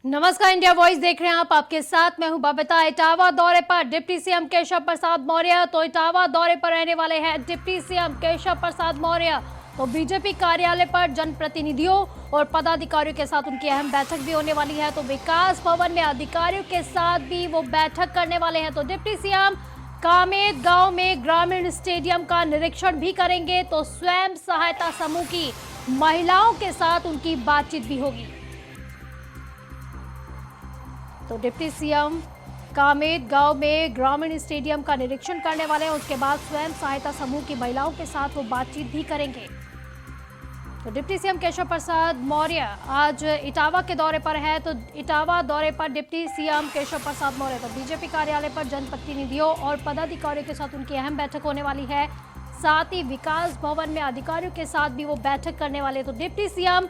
नमस्कार, India voice देख रहे हैं आप। आपके साथ मैं हूं बबीता। इटावा दौरे पर डिप्टी सीएम केशव प्रसाद मौर्य। तो इटावा दौरे पर रहने वाले हैं डिप्टी सीएम केशव प्रसाद मौर्य। तो बीजेपी कार्यालय पर जनप्रतिनिधियों और पदाधिकारियों के साथ उनकी अहम बैठक भी होने वाली है। तो विकास भवन में अधिकारियों के साथ भी वो बैठक करने वाले हैं। तो डिप्टी सीएम कामेद गांव में ग्रामीण स्टेडियम का निरीक्षण भी करेंगे। तो स्वयं सहायता समूह की महिलाओं के साथ उनकी बातचीत भी होगी। तो डिप्टी सीएम कामेद गांव में ग्रामीण स्टेडियम का निरीक्षण करने वाले हैं। उसके बाद स्वयं सहायता समूह की महिलाओं के साथ वो बातचीत भी करेंगे। तो डिप्टी सीएम केशव प्रसाद मौर्य आज इटावा के दौरे पर है। तो इटावा दौरे पर डिप्टी सीएम केशव प्रसाद मौर्य तो बीजेपी कार्यालय पर जनप्रतिनिधियों और पदाधिकारियों के साथ उनकी अहम बैठक होने वाली है। साथ ही विकास भवन में अधिकारियों के साथ भी वो बैठक करने वाले। तो डिप्टी सीएम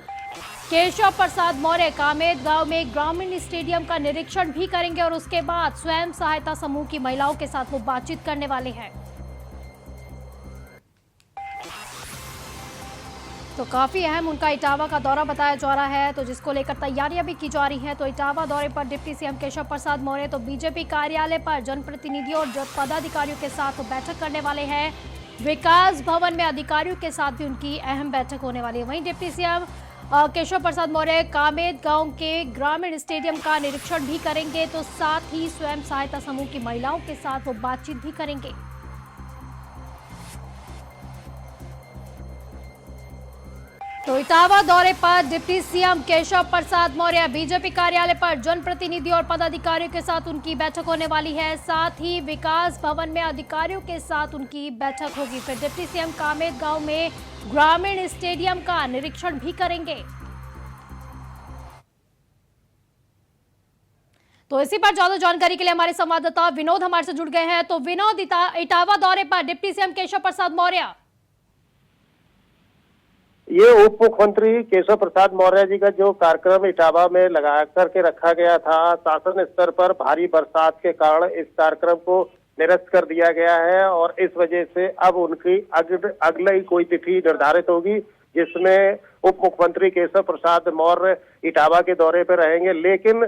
केशव प्रसाद मौर्य कामेद गांव में ग्रामीण स्टेडियम का निरीक्षण भी करेंगे और उसके बाद स्वयं सहायता समूह की महिलाओं के साथ वो बातचीत करने वाले हैं। तो काफी अहम उनका इटावा का दौरा बताया जा रहा है, तो जिसको लेकर तैयारियां भी की जा रही हैं। तो इटावा दौरे पर डिप्टी सीएम केशव प्रसाद मौर्य तो बीजेपी कार्यालय पर जनप्रतिनिधियों और पदाधिकारियों के साथ बैठक करने वाले हैं। विकास भवन में अधिकारियों के साथ भी उनकी अहम बैठक होने वाली है। वहीं डिप्टी सीएम केशव प्रसाद मौर्य कामेद गांव के ग्रामीण स्टेडियम का निरीक्षण भी करेंगे। तो साथ ही स्वयं सहायता समूह की महिलाओं के साथ वो बातचीत भी करेंगे। तो इटावा दौरे पर deputy CM Keshav Prasad Maurya BJP कार्यालय पर जनप्रतिनिधियों और पदाधिकारियों के साथ उनकी बैठक होने वाली है। साथ ही विकास भवन में अधिकारियों के साथ उनकी बैठक होगी। फिर डिप्टी सीएम कामेद गांव में ग्रामीण स्टेडियम का निरीक्षण भी करेंगे। तो इसी पर ज्यादा जानकारी के लिए हमारे संवाददाता विनोद हमारे से जुड़ गए हैं। तो विनोद, इटावा दौरे पर डिप्टी सीएम केशव प्रसाद मौर्य ये उप मुख्यमंत्री केशव प्रसाद मौर्य जी का जो कार्यक्रम इटावा में लगा करके रखा गया था, शासन स्तर पर भारी बरसात के कारण इस कार्यक्रम को निरस्त कर दिया गया है और इस वजह से अब उनकी अगली कोई तिथि निर्धारित होगी, जिसमें उप मुख्यमंत्री केशव प्रसाद मौर्य इटावा के दौरे पर रहेंगे। लेकिन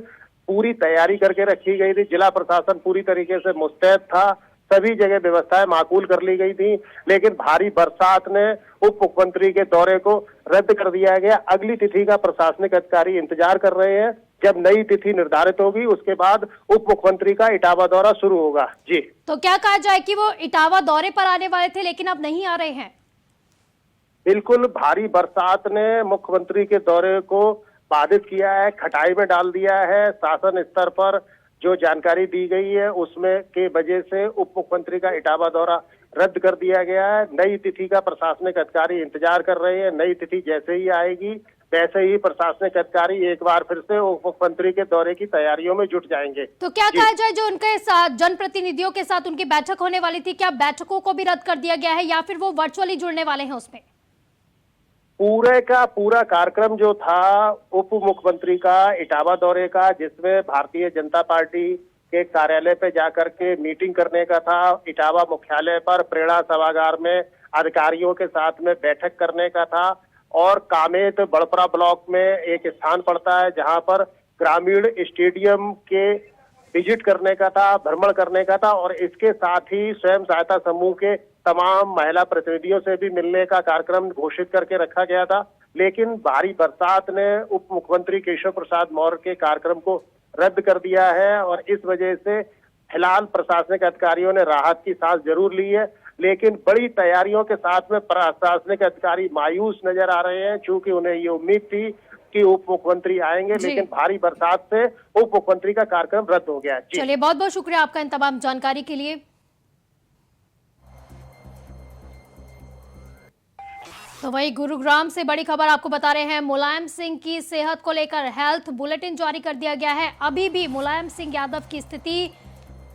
पूरी तैयारी करके रखी गई थी, जिला प्रशासन पूरी तरीके से मुस्तैद था, सभी जगह व्यवस्थाएं माकूल कर ली गई थी। लेकिन भारी बरसात ने उप मुख्यमंत्री के दौरे को रद्द कर दिया गया। अगली तिथि का प्रशासनिक अधिकारी इंतजार कर रहे हैं। जब नई तिथि निर्धारित होगी उसके बाद उप मुख्यमंत्री का इटावा दौरा शुरू होगा। जी, तो क्या कहा जाए कि वो इटावा दौरे पर आने वाले थे लेकिन अब नहीं आ रहे हैं? बिल्कुल, भारी बरसात ने मुख्यमंत्री के दौरे को बाधित किया है, खटाई में डाल दिया है। शासन स्तर पर जो जानकारी दी गई है उसमें के वजह से उप मुख्यमंत्री का इटावा दौरा रद्द कर दिया गया है। नई तिथि का प्रशासनिक अधिकारी इंतजार कर रहे हैं। नई तिथि जैसे ही आएगी वैसे ही प्रशासनिक अधिकारी एक बार फिर से उप मुख्यमंत्री के दौरे की तैयारियों में जुट जाएंगे। तो क्या कहा जाए, जो उनके साथ जनप्रतिनिधियों के साथ उनकी बैठक होने वाली थी, क्या बैठकों को भी रद्द कर दिया गया है या फिर वो वर्चुअली जुड़ने वाले हैं उसमें? पूरे का पूरा कार्यक्रम जो था उप मुख्यमंत्री का इटावा दौरे का, जिसमें भारतीय जनता पार्टी के कार्यालय पे जाकर के मीटिंग करने का था, इटावा मुख्यालय पर प्रेरणा सभागार में अधिकारियों के साथ में बैठक करने का था और कामेद बड़परा ब्लॉक में एक स्थान पड़ता है जहां पर ग्रामीण स्टेडियम के विजिट करने का था, भ्रमण करने का था और इसके साथ ही स्वयं सहायता समूह के तमाम महिला प्रतिनिधियों से भी मिलने का कार्यक्रम घोषित करके रखा गया था। लेकिन भारी बरसात ने उप मुख्यमंत्री केशव प्रसाद मौर्य के कार्यक्रम को रद्द कर दिया है और इस वजह से फिलहाल प्रशासनिक अधिकारियों ने राहत की सांस जरूर ली है, लेकिन बड़ी तैयारियों के साथ में प्रशासनिक अधिकारी मायूस नजर आ रहे हैं, चूंकि उन्हें ये उम्मीद थी कि उप मुख्यमंत्री आएंगे, लेकिन भारी बरसात से उप मुख्यमंत्री का कार्यक्रम रद्द हो गया। चलिए, बहुत बहुत शुक्रिया आपका इन तमाम जानकारी के लिए। तो वही गुरुग्राम से बड़ी खबर आपको बता रहे हैं। मुलायम सिंह की सेहत को लेकर हेल्थ बुलेटिन जारी कर दिया गया है। अभी भी मुलायम सिंह यादव की स्थिति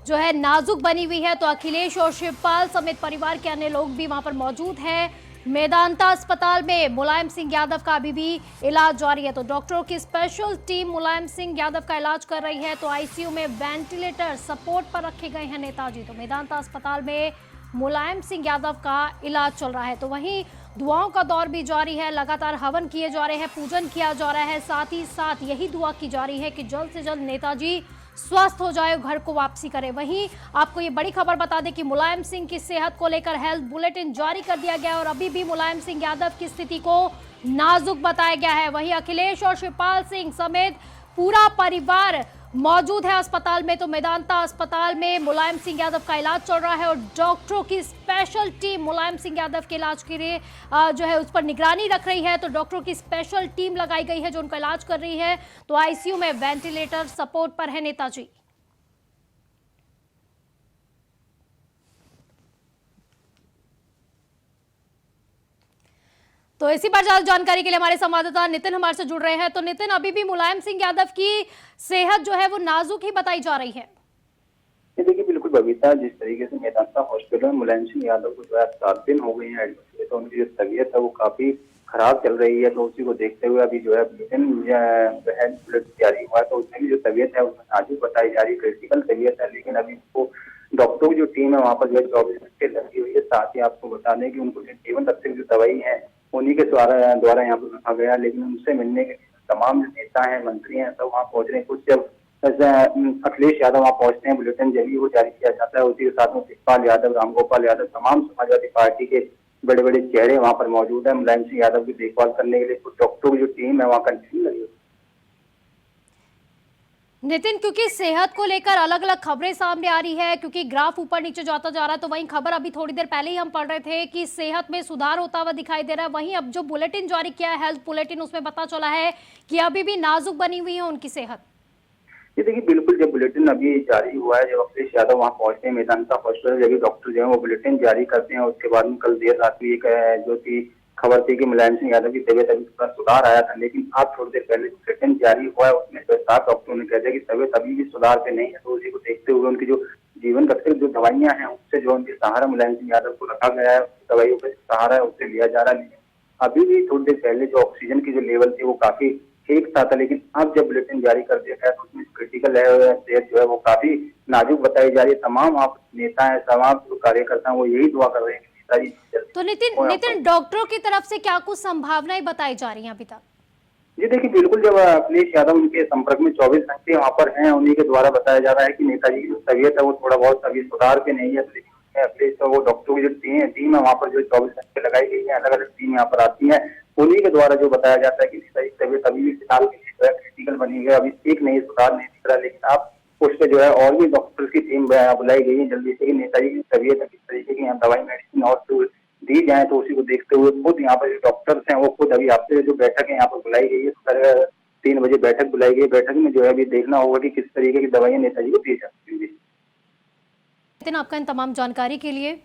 जो है नाजुक बनी हुई है। तो अखिलेश और शिवपाल समेत परिवार के अन्य लोग भी वहां पर मौजूद हैं। मेदांता अस्पताल में मुलायम सिंह यादव का अभी भी इलाज जारी है। तो डॉक्टरों की स्पेशल टीम मुलायम सिंह यादव का इलाज कर रही है। तो आईसीयू में वेंटिलेटर सपोर्ट पर रखे गए हैं नेताजी। तो मेदांता अस्पताल में मुलायम सिंह यादव का इलाज चल रहा है। तो वहीं दुआओं का दौर भी जारी है, लगातार हवन किए जा रहे हैं, पूजन किया जा रहा है, साथ ही साथ यही दुआ की जा रही है कि जल्द से जल्द नेताजी स्वस्थ हो जाए, घर को वापसी करे। वहीं आपको ये बड़ी खबर बता दें कि मुलायम सिंह की सेहत को लेकर हेल्थ बुलेटिन जारी कर दिया गया है और अभी भी मुलायम सिंह यादव की स्थिति को नाजुक बताया गया है। वहीं अखिलेश और शिवपाल सिंह समेत पूरा परिवार मौजूद है अस्पताल में। तो मेदांता अस्पताल में मुलायम सिंह यादव का इलाज चल रहा है और डॉक्टरों की स्पेशल टीम मुलायम सिंह यादव के इलाज के लिए जो है उस पर निगरानी रख रही है। तो डॉक्टरों की स्पेशल टीम लगाई गई है जो उनका इलाज कर रही है। तो आईसीयू में वेंटिलेटर सपोर्ट पर है नेताजी। तो इसी पर ज्यादा जानकारी के लिए हमारे संवाददाता नितिन हमारे से जुड़ रहे हैं। तो नितिन, अभी भी मुलायम सिंह यादव की सेहत जो है वो नाजुक ही बताई जा रही है। देखिए, बिल्कुल बबीता, जिस तरीके से मेदांता हॉस्पिटल में मुलायम सिंह यादव को जो है 7 दिन हो गए हैं एडमिट हुए, तो उनकी जो तबीयत है वो काफी खराब चल रही है। तो उसी को देखते हुए अभी जो है बुलेटिन जारी हुआ है, तो उसमें भी जो तबीयत है उसमें नाजुक बताई जा रही है, क्रिटिकल तबीयत है। लेकिन अभी उनको डॉक्टरों की जो टीम है वहाँ पर जो है 24 घंटे लगी हुई है। साथ ही आपको बता दें कि उनको जो जीवन रक्षक जो दवाई है उन्हीं के द्वारा यहाँ पर रखा गया। लेकिन उनसे मिलने के लिए तमाम जो नेता हैं, मंत्री हैं, सब वहाँ पहुंच रहे हैं। कुछ जब अखिलेश यादव वहाँ पहुंचते हैं, बुलेटिन जल्दी वो जारी किया जाता है। उसी के साथ में शिवपाल यादव, रामगोपाल यादव, तमाम समाजवादी पार्टी के बड़े बड़े चेहरे वहाँ पर मौजूद है। मुलायम सिंह यादव की देखभाल करने के लिए कुछ डॉक्टरों की जो टीम है वहाँ कंटिन्यू लगी हुई है। नितिन, क्योंकि सेहत को लेकर अलग अलग खबरें सामने आ रही है, क्योंकि ग्राफ ऊपर नीचे जाता जा रहा है, तो वहीं खबर अभी थोड़ी देर पहले ही हम पढ़ रहे थे कि सेहत में सुधार होता हुआ दिखाई दे रहा है। वहीं अब जो बुलेटिन जारी किया है, हेल्थ बुलेटिन, उसमें पता चला है कि अभी भी नाजुक बनी हुई है उनकी सेहत। ये देखिए, बिल्कुल जब बुलेटिन अभी जारी हुआ है, जब अखिलेश यादव वहाँ पहुंचते हैं मेदांता हॉस्पिटल, जब डॉक्टर जो है वो बुलेटिन जारी करते हैं, उसके बाद में कल देर रात भी एक जो थी खबर थी कि मुलायम सिंह यादव की तबीयत अभी थोड़ा सुधार आया था। लेकिन आज थोड़ी देर पहले बुलेटिन जारी हुआ है उसमें जो 7 डॉक्टरों ने कह दिया कि तबीयत अभी भी सुधार पे नहीं है। तो उसी को देखते हुए उनकी जो जीवन रक्षक जो दवाइयां हैं उससे जो उनके सहारा मुलायम सिंह यादव को रखा गया है, दवाइयों का सहारा है उससे लिया जा रहा है। लेकिन अभी भी थोड़ी देर पहले जो ऑक्सीजन की जो लेवल थी वो काफी ठीक था। लेकिन अब जब बुलेटिन जारी कर दिया गया तो उसमें क्रिटिकल सेहत जो है वो काफी नाजुक बताई जा रही है। तमाम आप नेता है, तमाम जो कार्यकर्ता है वो यही दुआ कर रहे हैं कि नेताजी। तो नितिन, डॉक्टरों की तरफ से क्या कुछ संभावनाएं बताई जा रही हैं अभी तक? जी देखिए, बिल्कुल जब अखिलेश यादव उनके संपर्क में 24 घंटे वहाँ पर हैं, उन्हीं के द्वारा बताया जा रहा है कि नेताजी की जो तबीयत है वो थोड़ा बहुत अभी सुधार पे नहीं है। लेकिन अखिलेश का वो डॉक्टरों की जो टीम है वहाँ पर जो 24 घंटे लगाई गई है, अलग अलग टीम यहाँ पर आती है, उन्हीं के द्वारा जो बताया जाता है कि नेताजी की तबीयत अभी भी फिलहाल के लिए क्रिटिकल बनी है, अभी ठीक नहीं, सुधार नहीं दिख रहा। लेकिन आप उस पर जो है और भी डॉक्टर की टीम बुलाई गई है जल्दी से कि नेताजी की तबीयत किस तरीके की यहाँ दवाई मेडिसिन और दी जाए। तो उसी को देखते हुए खुद यहाँ पर जो डॉक्टर्स हैं वो खुद अभी आपसे जो बैठक है यहाँ पर बुलाई गई है, 3 बजे बैठक बुलाई गई है। बैठक में जो है अभी देखना होगा कि किस तरीके की दवाइयाँ नेताजी को दी जा सकती है। नितिन, आपका इन तमाम जानकारी के लिए।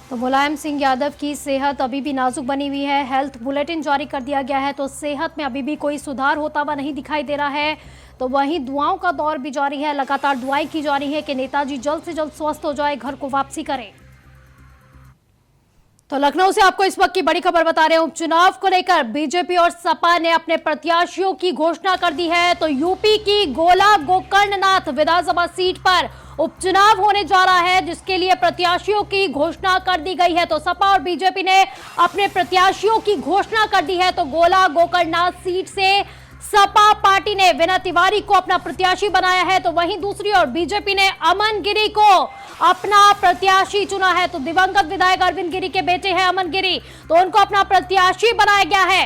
तो मुलायम सिंह यादव की सेहत अभी भी नाजुक बनी हुई है, हेल्थ बुलेटिन जारी कर दिया गया है, तो सेहत में अभी भी कोई सुधार होता हुआ नहीं दिखाई दे रहा है। तो वहीं दुआओं का दौर भी जारी है, लगातार दुआएं की जा रही है कि नेताजी जल्द से जल्द स्वस्थ हो जाए, घर को वापसी करें। तो लखनऊ से आपको इस वक्त की बड़ी खबर बता रहे हैं। उपचुनाव को लेकर बीजेपी और सपा ने अपने प्रत्याशियों की घोषणा कर दी है। तो यूपी की गोला गोकर्णनाथ विधानसभा सीट पर उपचुनाव होने जा रहा है, जिसके लिए प्रत्याशियों की घोषणा कर दी गई है। तो सपा और बीजेपी ने अपने प्रत्याशियों की घोषणा कर दी है। तो गोला गोकर्णनाथ सीट से सपा पार्टी ने विनय तिवारी को अपना प्रत्याशी बनाया है। तो वहीं दूसरी ओर बीजेपी ने अमन गिरी को अपना प्रत्याशी चुना है। तो दिवंगत विधायक अरविंद गिरी के बेटे हैं अमन गिरी, तो उनको अपना प्रत्याशी बनाया गया है।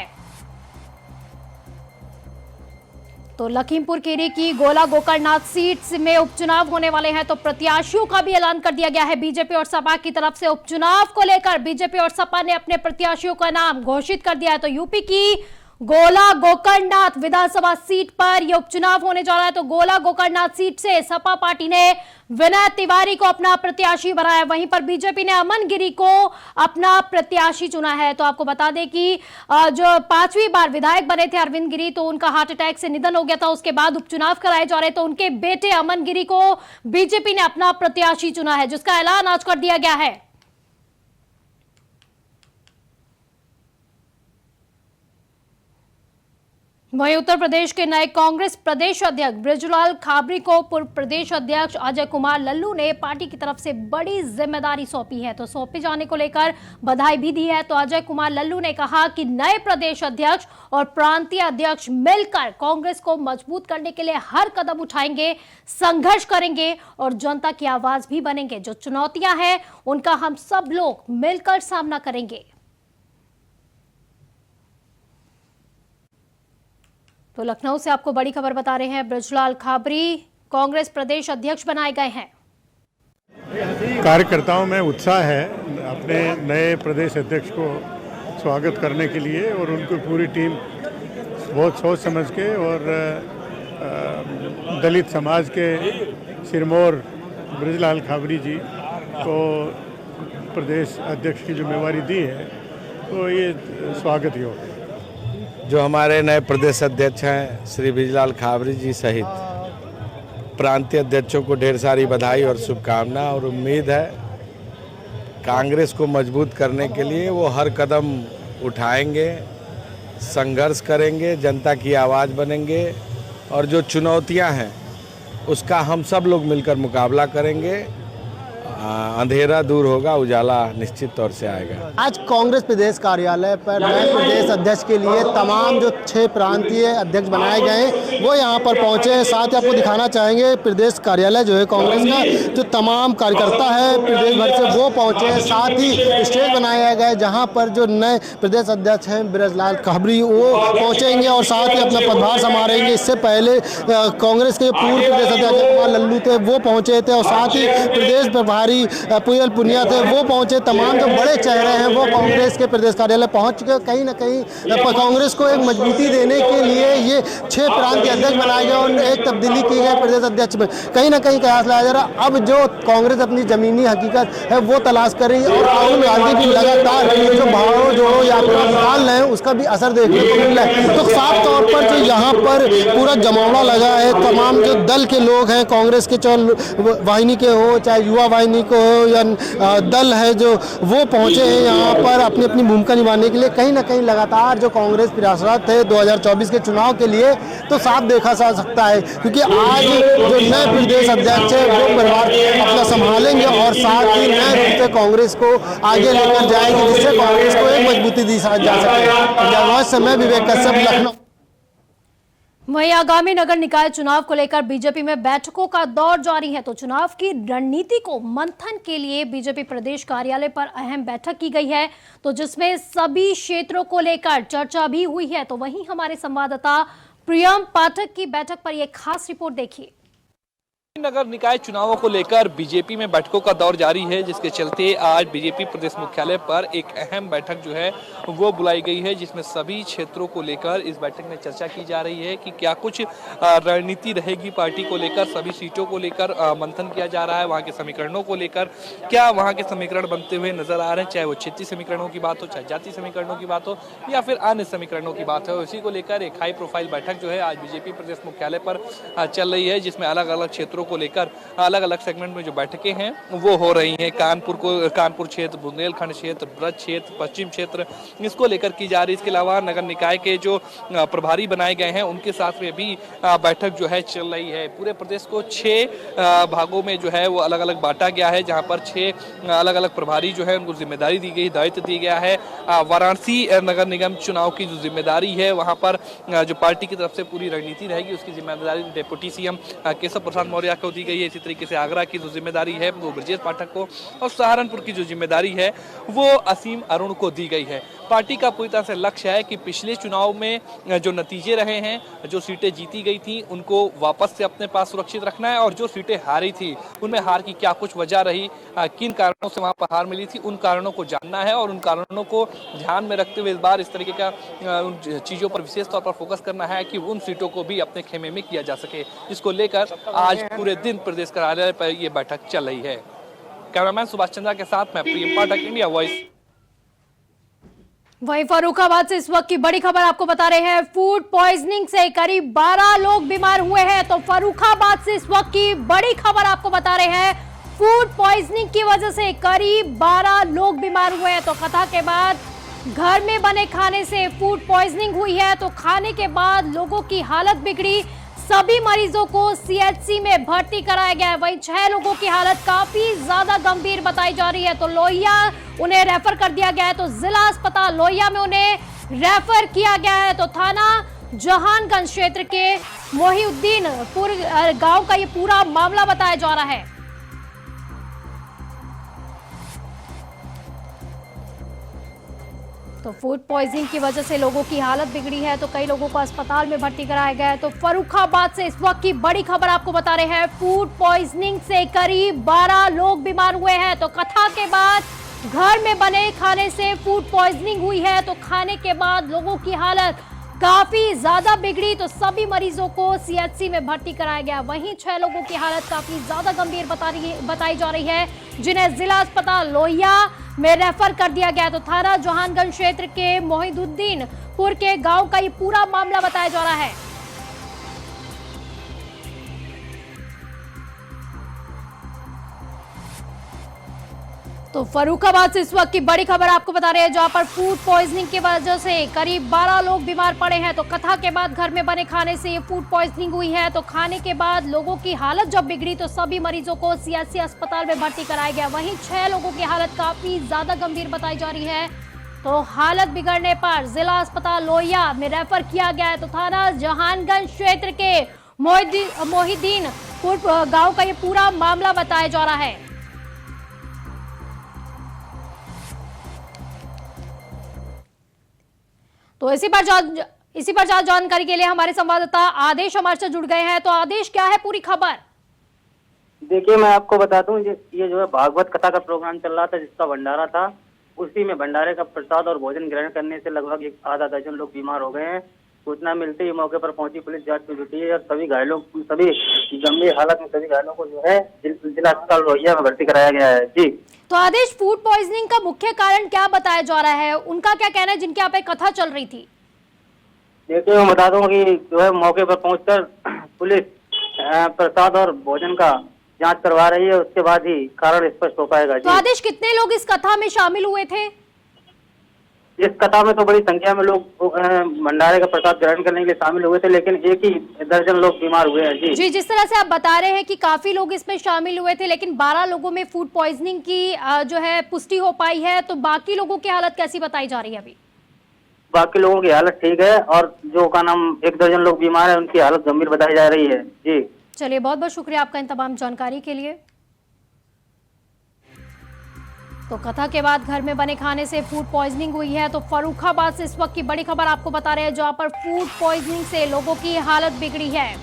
तो लखीमपुर खीरी की गोला गोकर्णनाथ सीट में उपचुनाव होने वाले हैं। तो प्रत्याशियों का भी ऐलान कर दिया गया है बीजेपी और सपा की तरफ से। उपचुनाव को लेकर बीजेपी और सपा ने अपने प्रत्याशियों का नाम घोषित कर दिया है। तो यूपी की गोला गोकर्णनाथ विधानसभा सीट पर यह उपचुनाव होने जा रहा है। तो गोला गोकर्णनाथ सीट से सपा पार्टी ने विनय तिवारी को अपना प्रत्याशी बनाया, वहीं पर बीजेपी ने अमन गिरी को अपना प्रत्याशी चुना है। तो आपको बता दें कि जो 5वीं बार विधायक बने थे अरविंद गिरी, तो उनका हार्ट अटैक से निधन हो गया था। उसके बाद उपचुनाव कराए जा रहे, तो उनके बेटे अमन गिरी को बीजेपी ने अपना प्रत्याशी चुना है, जिसका ऐलान आज कर दिया गया है। वहीं उत्तर प्रदेश के नए कांग्रेस प्रदेश अध्यक्ष बृजलाल खाबरी को पूर्व प्रदेश अध्यक्ष अजय कुमार लल्लू ने पार्टी की तरफ से बड़ी जिम्मेदारी सौंपी है। तो सौंपे जाने को लेकर बधाई भी दी है। तो अजय कुमार लल्लू ने कहा कि नए प्रदेश अध्यक्ष और प्रांतीय अध्यक्ष मिलकर कांग्रेस को मजबूत करने के लिए हर कदम उठाएंगे, संघर्ष करेंगे और जनता की आवाज भी बनेंगे। जो चुनौतियां हैं उनका हम सब लोग मिलकर सामना करेंगे। तो लखनऊ से आपको बड़ी खबर बता रहे हैं, बृजलाल खाबरी कांग्रेस प्रदेश अध्यक्ष बनाए गए हैं। कार्यकर्ताओं में उत्साह है अपने नए प्रदेश अध्यक्ष को स्वागत करने के लिए और उनकी पूरी टीम बहुत सोच समझ के और दलित समाज के सिरमौर बृजलाल खाबरी जी को प्रदेश अध्यक्ष की जिम्मेवारी दी है, तो ये स्वागत योग्य है। जो हमारे नए प्रदेश अध्यक्ष हैं श्री बृजलाल खाबरी जी सहित प्रांतीय अध्यक्षों को ढेर सारी बधाई और शुभकामना और उम्मीद है कांग्रेस को मजबूत करने के लिए वो हर कदम उठाएंगे, संघर्ष करेंगे, जनता की आवाज़ बनेंगे और जो चुनौतियां हैं उसका हम सब लोग मिलकर मुकाबला करेंगे। अंधेरा दूर होगा, उजाला निश्चित तौर से आएगा। आज कांग्रेस प्रदेश कार्यालय पर नए प्रदेश अध्यक्ष के लिए तमाम जो 6 प्रांतीय अध्यक्ष बनाए गए वो यहाँ पर पहुँचे हैं। साथ ही आपको दिखाना चाहेंगे प्रदेश कार्यालय जो है कांग्रेस का, जो तमाम कार्यकर्ता है प्रदेश भर से वो पहुँचे हैं। साथ ही स्टेज बनाया गया है जहाँ पर जो नए प्रदेश अध्यक्ष हैं बृजलाल खाबरी वो पहुँचेंगे और साथ ही अपना पदभार संभालेंगे। इससे पहले कांग्रेस के पूर्व प्रदेश अध्यक्ष अजय कुमार लल्लू थे वो पहुँचे थे और साथ ही प्रदेश प्रभारी पुयल पुनिया थे वो पहुंचे। तमाम जो बड़े चेहरे हैं वो कांग्रेस के प्रदेश कार्यालय पहुंच चुके। कहीं ना कहीं कांग्रेस को एक मजबूती देने के लिए ये 6 प्रांतीय अध्यक्ष बनाए गए और एक तब्दीली की गई प्रदेश अध्यक्ष में। कहीं ना कहीं कयास लाया जा रहा। अब जो कांग्रेस अपनी जमीनी हकीकत है वो तलाश कर रही है और राहुल गांधी भी लगातार जो भाव जो यात्रा निकाल रहे हैं उसका भी असर देखने को मिल रहा है। तो साफ तौर पर जो यहाँ पर पूरा जमावड़ा लगा है, तमाम जो दल के लोग हैं कांग्रेस के, चाहे वाहिनी के हो चाहे युवा वाहिनी को या दल है जो वो पहुंचे हैं यहाँ पर अपनी अपनी भूमिका निभाने के लिए। कहीं ना कहीं लगातार जो कांग्रेस प्रयासरत है 2024 के चुनाव के लिए, तो साफ देखा जा सकता है क्योंकि आज जो नए प्रदेश अध्यक्ष है वो परिवार अपना संभालेंगे और साथ ही नए रूप से कांग्रेस को आगे लेकर जाएंगे जिससे कांग्रेस को एक मजबूती दी जा सके। समय विवेक कश्यप, लखनऊ। वहीं आगामी नगर निकाय चुनाव को लेकर बीजेपी में बैठकों का दौर जारी है। तो चुनाव की रणनीति को मंथन के लिए बीजेपी प्रदेश कार्यालय पर अहम बैठक की गई है, तो जिसमें सभी क्षेत्रों को लेकर चर्चा भी हुई है। तो वहीं हमारे संवाददाता प्रियम पाठक की बैठक पर यह खास रिपोर्ट देखिए। नगर निकाय चुनावों को लेकर बीजेपी में बैठकों का दौर जारी है, जिसके चलते आज बीजेपी प्रदेश मुख्यालय पर एक अहम बैठक जो है वो बुलाई गई है, जिसमें सभी क्षेत्रों को लेकर इस बैठक में चर्चा की जा रही है कि क्या कुछ रणनीति रहेगी पार्टी को लेकर। सभी सीटों को लेकर मंथन किया जा रहा है, वहाँ के समीकरणों को लेकर क्या वहाँ के समीकरण बनते हुए नजर आ रहे हैं, चाहे वो क्षेत्रीय समीकरणों की बात हो, चाहे जातीय समीकरणों की बात हो या फिर अन्य समीकरणों की बात हो। इसी को लेकर एक हाई प्रोफाइल बैठक जो है आज बीजेपी प्रदेश मुख्यालय पर चल रही है, जिसमें अलग अलग क्षेत्रों को लेकर अलग अलग सेगमेंट में जो बैठकें हैं वो हो रही हैं। कानपुर क्षेत्र, बुंदेलखंड क्षेत्र, ब्रज क्षेत्र, पश्चिम क्षेत्र, इसको लेकर की जा रही है। इसके अलावा नगर निकाय के जो प्रभारी बनाए गए हैं उनके साथ में भी बैठक जो है चल रही है। पूरे प्रदेश को 6 भागों में जो है वो अलग अलग बांटा गया है, जहां पर 6 अलग अलग प्रभारी जो है उनको जिम्मेदारी दी गई, दायित्व दिया गया है। वाराणसी नगर निगम चुनाव की जो जिम्मेदारी है वहां पर जो पार्टी की तरफ से पूरी रणनीति रहेगी उसकी जिम्मेदारी डिप्टी सीएम केशव प्रसाद मौर्य को दी गई है। इसी तरीके से आगरा की जो जिम्मेदारी है वो ब्रजेश पाठक को और सहारनपुर की जो जिम्मेदारी है वो असीम अरुण को दी गई है। पार्टी का पूरी तरह से लक्ष्य है कि पिछले चुनाव में जो नतीजे रहे हैं, जो सीटें जीती गई थी उनको वापस से अपने पास सुरक्षित रखना है और जो सीटें हारी थी उनमें हार की क्या कुछ वजह रही, किन कारणों से वहां पर हार मिली थी, उन कारणों को जानना है और उन कारणों को ध्यान में रखते हुए इस बार इस तरीके का उन चीजों पर विशेष तौर पर फोकस करना है कि उन सीटों को भी अपने खेमे में किया जा सके, जिसको लेकर आज पूरे दिन प्रदेश कार्यालय पर यह बैठक चल रही है। कैमरामैन सुभाष चंद्रा के साथ मैं प्रियम पाठक, इंडिया वॉइस। वहीं फर्रुखाबाद से इस वक्त की बड़ी खबर आपको बता रहे हैं, फूड पॉइजनिंग से करीब 12 लोग बीमार हुए हैं। तो फर्रुखाबाद से इस वक्त की बड़ी खबर आपको बता रहे हैं, फूड पॉइजनिंग की वजह से करीब 12 लोग बीमार हुए हैं। तो कथा के बाद घर में बने खाने से फूड पॉइजनिंग हुई है तो खाने के बाद लोगों की हालत बिगड़ी। सभी मरीजों को सीएचसी में भर्ती कराया गया है। वहीं 6 लोगों की हालत काफी ज्यादा गंभीर बताई जा रही है तो लोहिया उन्हें रेफर कर दिया गया है। तो जिला अस्पताल लोहिया में उन्हें रेफर किया गया है। तो थाना जहानगंज क्षेत्र के मोहिउद्दीनपुर गांव का ये पूरा मामला बताया जा रहा है। तो फूड पॉइजनिंग की वजह से लोगों की हालत बिगड़ी है तो कई लोगों को अस्पताल में भर्ती कराया गया है। तो फर्रुखाबाद से इस वक्त की बड़ी खबर आपको बता रहे हैं। फूड पॉइजनिंग से करीब 12 लोग बीमार हुए हैं। तो कथा के बाद घर में बने खाने से फूड पॉइजनिंग हुई है तो खाने के बाद लोगों की हालत काफी ज्यादा बिगड़ी। तो सभी मरीजों को सीएचसी में भर्ती कराया गया। वहीं 6 लोगों की हालत काफी ज्यादा गंभीर बताई जा रही है जिन्हें जिला अस्पताल लोहिया में रेफर कर दिया गया। तो थाना जहानगंज क्षेत्र के मोहिउद्दीनपुर के गांव का ये पूरा मामला बताया जा रहा है। तो फर्रुखाबाद से इस वक्त की बड़ी खबर आपको बता रहे हैं जहां पर फूड पॉइजनिंग की वजह से करीब 12 लोग बीमार पड़े हैं। तो कथा के बाद घर में बने खाने से ये फूड पॉइजनिंग हुई है तो खाने के बाद लोगों की हालत जब बिगड़ी तो सभी मरीजों को सीएचसी अस्पताल में भर्ती कराया गया। वहीं 6 लोगों की हालत काफी ज्यादा गंभीर बताई जा रही है तो हालत बिगड़ने पर जिला अस्पताल लोहिया में रेफर किया गया है। तो थाना जहानगंज क्षेत्र के मोहिउद्दीनपुर गांव का ये पूरा मामला बताया जा रहा है। तो इसी पर ज्यादा जानकारी के लिए हमारे संवाददाता आदेश हमारे से जुड़ गए हैं। तो आदेश, क्या है पूरी खबर? देखिए, मैं आपको बता दूं, ये जो है भागवत कथा का प्रोग्राम चल रहा था जिसका भंडारा था। उसी में भंडारे का प्रसाद और भोजन ग्रहण करने से लगभग 1 दर्जन लोग बीमार हो गए हैं। सूचना मिलते ही मौके पर पहुंची पुलिस जांच में जुटी है और सभी गंभीर हालत में सभी घायलों को जो है जिला अस्पताल लोहिया में भर्ती कराया गया है। जी तो आदेश, फूड पॉइजनिंग का मुख्य कारण क्या बताया जा रहा है? उनका क्या कहना है जिनके यहाँ पे कथा चल रही थी? देखिए, मैं बता दूं कि जो है मौके पर पहुंचकर पुलिस प्रसाद और भोजन का जांच करवा रही है। उसके बाद ही कारण स्पष्ट हो पाएगा। तो आदेश, कितने लोग इस कथा में शामिल हुए थे? इस कथा में तो बड़ी संख्या में लोग भंडारे का प्रसाद ग्रहण करने के लिए शामिल हुए थे, लेकिन 1 दर्जन लोग बीमार हुए हैं। जी, जिस तरह से आप बता रहे हैं कि काफी लोग इसमें शामिल हुए थे लेकिन 12 लोगों में फूड पॉइजनिंग की जो है पुष्टि हो पाई है, तो बाकी लोगों की हालत कैसी बताई जा रही है अभी? बाकी लोगों की हालत ठीक है और जो का नाम 1 दर्जन लोग बीमार है उनकी हालत गंभीर बताई जा रही है। जी चलिए, बहुत बहुत शुक्रिया आपका इन तमाम जानकारी के लिए। तो कथा के बाद घर में बने खाने से फूड पॉइजनिंग हुई है। तो फर्रुखाबाद से इस वक्त की बड़ी खबर आपको बता रहे हैं जहां पर फूड पॉइजनिंग से लोगों की हालत बिगड़ी है।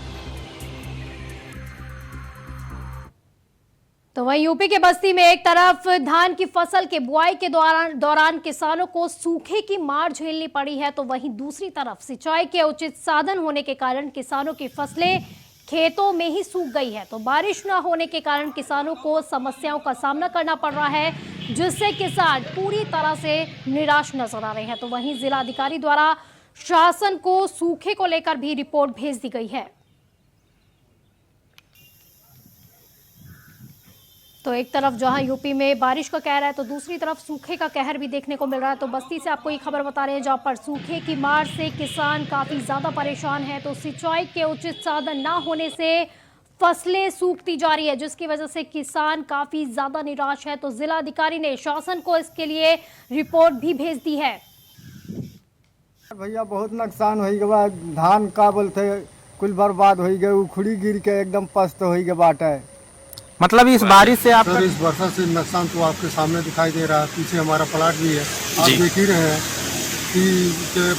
तो वहीं यूपी के बस्ती में एक तरफ धान की फसल के बुआई के दौरान किसानों को सूखे की मार झेलनी पड़ी है तो वहीं दूसरी तरफ सिंचाई के उचित साधन होने के कारण किसानों की फसलें खेतों में ही सूख गई है। तो बारिश न होने के कारण किसानों को समस्याओं का सामना करना पड़ रहा है जिससे किसान पूरी तरह से निराश नजर आ रहे हैं। तो वहीं जिलाधिकारी द्वारा शासन को सूखे को लेकर भी रिपोर्ट भेज दी गई है। तो एक तरफ जहां यूपी में बारिश का कहर है तो दूसरी तरफ सूखे का कहर भी देखने को मिल रहा है। तो बस्ती से आपको ये खबर बता रहे हैं जहां पर सूखे की मार से किसान काफी ज्यादा परेशान है। तो सिंचाई के उचित साधन ना होने से फसलें सूखती जा रही है जिसकी वजह से किसान काफी ज्यादा निराश है। तो जिलाधिकारी ने शासन को इसके लिए रिपोर्ट भी भेज दी है। भैया बहुत नुकसान हो गया, धान का बोलते कुल बर्बाद हो गए, उखड़ी गिर के एकदम पस्त हो गए बाटे। मतलब इस बारिश से आप इस वर्षा से नुकसान तो आपके सामने दिखाई दे रहा है। पीछे हमारा प्लाट भी है, आप देख ही रहे हैं कि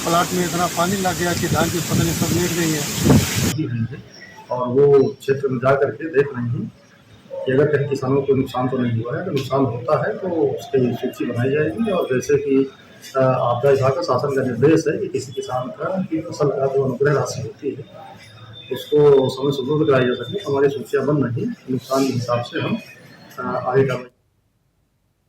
प्लाट में इतना पानी लग गया कि धान की फसलें सब लेट गई हैं। और वो क्षेत्र में जा करके देख रहे हैं कि अगर कहीं किसानों को नुकसान तो नहीं हुआ है। अगर नुकसान होता है तो उसकी सूची बनाई जाएगी और जैसे कि आपदा विभाग का शासन का निर्देश है कि किसी किसान की फसल का जो अनुग्रह राशि होती है उसको समय सुपुर्द कराई जा सके। हमारी सूचियाँ बन रही नुकसान के हिसाब से हम आगे कार्रवाई।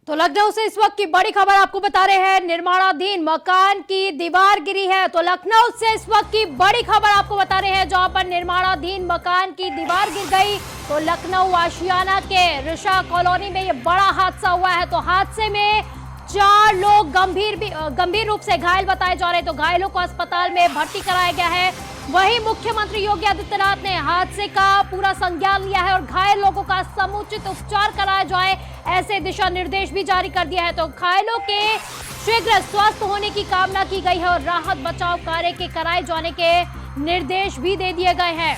तो लखनऊ से इस वक्त की बड़ी खबर आपको बता रहे हैं, निर्माणाधीन मकान की दीवार गिरी है। तो लखनऊ से इस वक्त की बड़ी खबर आपको बता रहे हैं जहां पर निर्माणाधीन मकान की दीवार गिर गई। तो लखनऊ आशियाना के ऋषा कॉलोनी में ये बड़ा हादसा हुआ है। तो हादसे में 4 लोग गंभीर रूप से घायल बताए जा रहे हैं, तो घायलों को अस्पताल में भर्ती कराया गया है। वहीं मुख्यमंत्री योगी आदित्यनाथ ने हादसे का पूरा संज्ञान लिया है और घायल लोगों का समुचित उपचार कराया जाए, ऐसे दिशा निर्देश भी जारी कर दिया है। तो घायलों के शीघ्र स्वस्थ होने की कामना की गई है और राहत बचाव कार्य के कराए जाने के निर्देश भी दे दिए गए हैं।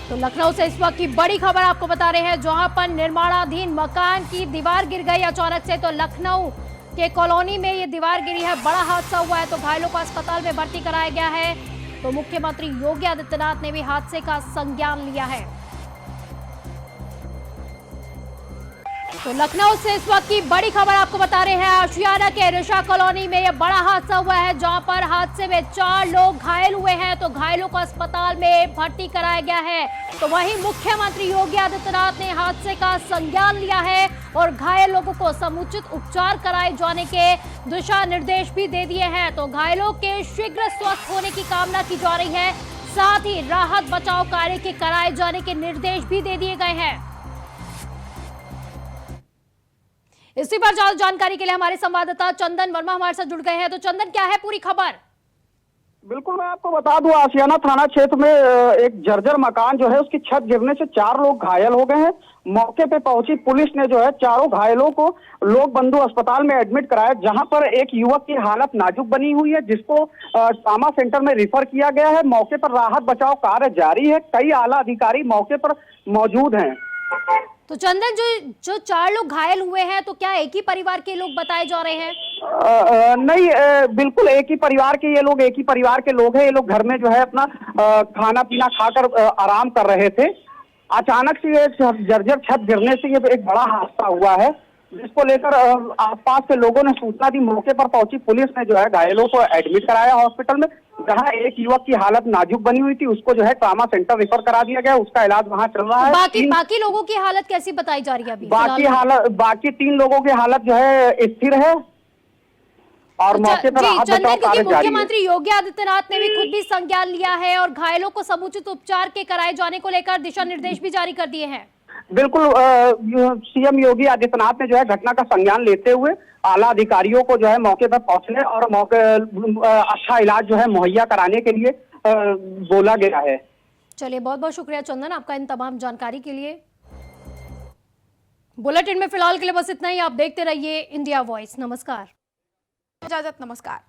तो लखनऊ से इस वक्त की बड़ी खबर आपको बता रहे हैं, जहां पर निर्माणाधीन मकान की दीवार गिर गई अचानक से। तो लखनऊ के कॉलोनी में ये दीवार गिरी है, बड़ा हादसा हुआ है, तो घायलों को अस्पताल में भर्ती कराया गया है। तो मुख्यमंत्री योगी आदित्यनाथ ने भी हादसे का संज्ञान लिया है। तो लखनऊ से इस वक्त की बड़ी खबर आपको बता रहे हैं, आशियाना के ऋषा कॉलोनी में यह बड़ा हादसा हुआ है, जहां पर हादसे में 4 लोग घायल हुए हैं। तो घायलों को अस्पताल में भर्ती कराया गया है। तो वहीं मुख्यमंत्री योगी आदित्यनाथ ने हादसे का संज्ञान लिया है और घायल लोगों को समुचित उपचार कराए जाने के दिशा निर्देश भी दे दिए हैं। तो घायलों के शीघ्र स्वस्थ होने की कामना की जा रही है, साथ ही राहत बचाव कार्य के कराए जाने के निर्देश भी दे दिए गए हैं। इसी पर ज्यादा जानकारी के लिए हमारे संवाददाता चंदन वर्मा हमारे साथ जुड़ गए हैं। तो चंदन, क्या है पूरी खबर? बिल्कुल, मैं आपको बता दूं, आशियाना थाना क्षेत्र में एक जर्जर मकान जो है उसकी छत गिरने से 4 लोग घायल हो गए हैं। मौके पे पहुंची पुलिस ने जो है चारों घायलों को लोक बंधु अस्पताल में एडमिट कराया, जहां पर एक युवक की हालत नाजुक बनी हुई है, जिसको ट्रॉमा सेंटर में रिफर किया गया है। मौके पर राहत बचाव कार्य जारी है, कई आला अधिकारी मौके पर मौजूद हैं। तो चंदन, जो 4 लोग घायल हुए हैं, तो क्या एक ही परिवार के लोग बताए जा रहे हैं? नहीं, बिल्कुल एक ही परिवार के ये लोग एक ही परिवार के लोग हैं। ये लोग घर में जो है अपना खाना पीना खाकर आराम कर रहे थे। अचानक से ये जर्जर छत गिरने से ये एक बड़ा हादसा हुआ है, जिसको लेकर आसपास के लोगों ने सूचना दी। मौके पर पहुंची पुलिस ने जो है घायलों को एडमिट कराया हॉस्पिटल में, जहां एक युवक की हालत नाजुक बनी हुई थी, उसको जो है ट्रॉमा सेंटर रेफर करा दिया गया, उसका इलाज वहां चल रहा है। बाकी लोगों की हालत कैसी बताई जा रही है अभी? बाकी 3 लोगों की हालत जो है स्थिर है और मौके पर राहत बचाव कार्य जारी है। मुख्यमंत्री योगी आदित्यनाथ ने भी खुद भी संज्ञान लिया है और घायलों को समुचित उपचार के कराए जाने को लेकर दिशा निर्देश भी जारी कर दिए हैं। बिल्कुल, सीएम योगी आदित्यनाथ ने जो है घटना का संज्ञान लेते हुए आला अधिकारियों को जो है मौके पर पहुंचने और अच्छा इलाज जो है मुहैया कराने के लिए बोला गया है। चलिए, बहुत बहुत शुक्रिया चंदन आपका इन तमाम जानकारी के लिए। बुलेटिन में फिलहाल के लिए बस इतना ही। आप देखते रहिए इंडिया वॉइस। नमस्कार। इजाजत, नमस्कार।